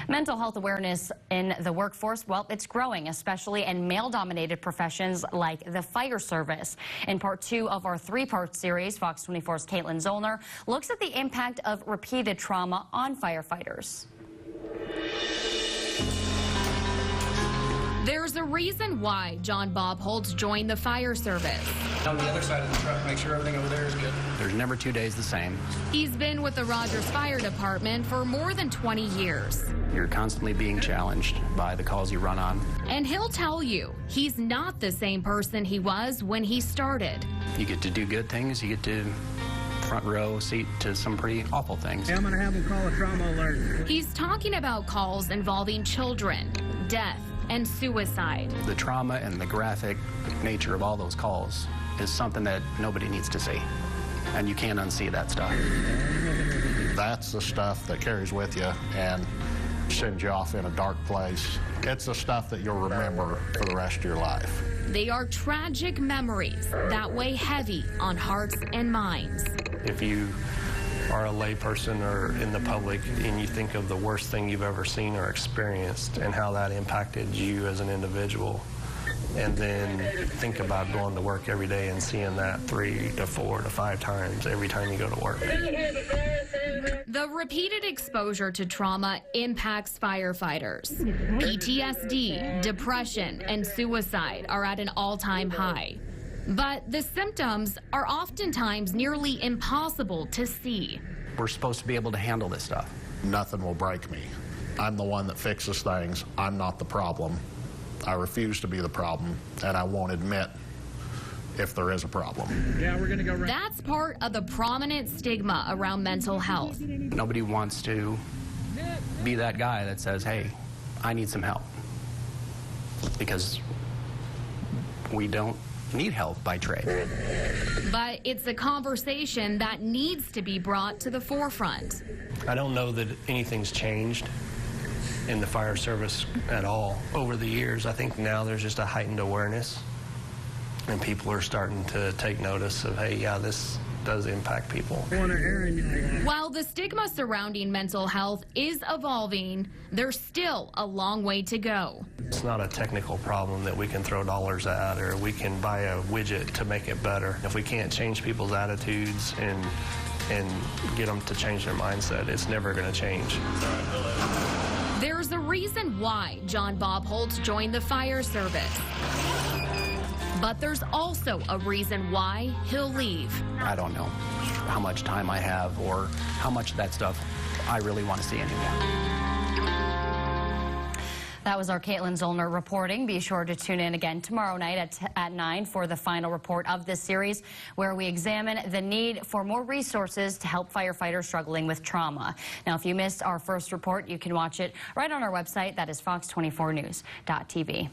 Mental health awareness in the workforce, well, it's growing, especially in male-dominated professions like the fire service. In part 2 of our 3-part series, Fox 24's Caitlin Zollner looks at the impact of repeated trauma on firefighters. There's a reason why John Bob Holtz joined the fire service. On the other side of the truck, make sure everything over there is good. There's never 2 days the same. He's been with the Rogers Fire Department for more than 20 years. You're constantly being challenged by the calls you run on. And he'll tell you, he's not the same person he was when he started. You get to do good things, you get to front row seat to some pretty awful things. I'm going to have them call a trauma alert. He's talking about calls involving children, death, and suicide. The trauma and the graphic nature of all those calls is something that nobody needs to see. And you can't unsee that stuff. That's the stuff that carries with you and sends you off in a dark place. It's the stuff that you'll remember for the rest of your life. They are tragic memories that weigh heavy on hearts and minds. If you are a layperson or in the public and you think of the worst thing you've ever seen or experienced and how that impacted you as an individual, and then think about going to work every day and seeing that 3 to 4 to 5 times every time you go to work. The repeated exposure to trauma impacts firefighters. PTSD, depression, and suicide are at an all-time high. But the symptoms are oftentimes nearly impossible to see. We're supposed to be able to handle this stuff. Nothing will break me. I'm the one that fixes things. I'm not the problem. I refuse to be the problem, and I won't admit if there is a problem. Yeah, we're going to go right. That's part of the prominent stigma around mental health. Nobody wants to be that guy that says, hey, I need some help. Because we don't need help by trade. But it's a conversation that needs to be brought to the forefront. I don't know that anything's changed in the fire service at all over the years. I think now there's just a heightened awareness and people are starting to take notice of, hey, yeah, this does impact people. While the stigma surrounding mental health is evolving, there's still a long way to go. It's not a technical problem that we can throw dollars at or we can buy a widget to make it better. If we can't change people's attitudes and get them to change their mindset, it's never going to change. There's a reason why John Bob Holtz joined the fire service. But there's also a reason why he'll leave. I don't know how much time I have or how much of that stuff I really want to see anymore. That was our Caitlin Zollner reporting. Be sure to tune in again tomorrow night at 9 for the final report of this series, where we examine the need for more resources to help firefighters struggling with trauma. Now, if you missed our first report, you can watch it right on our website. That is fox24news.tv.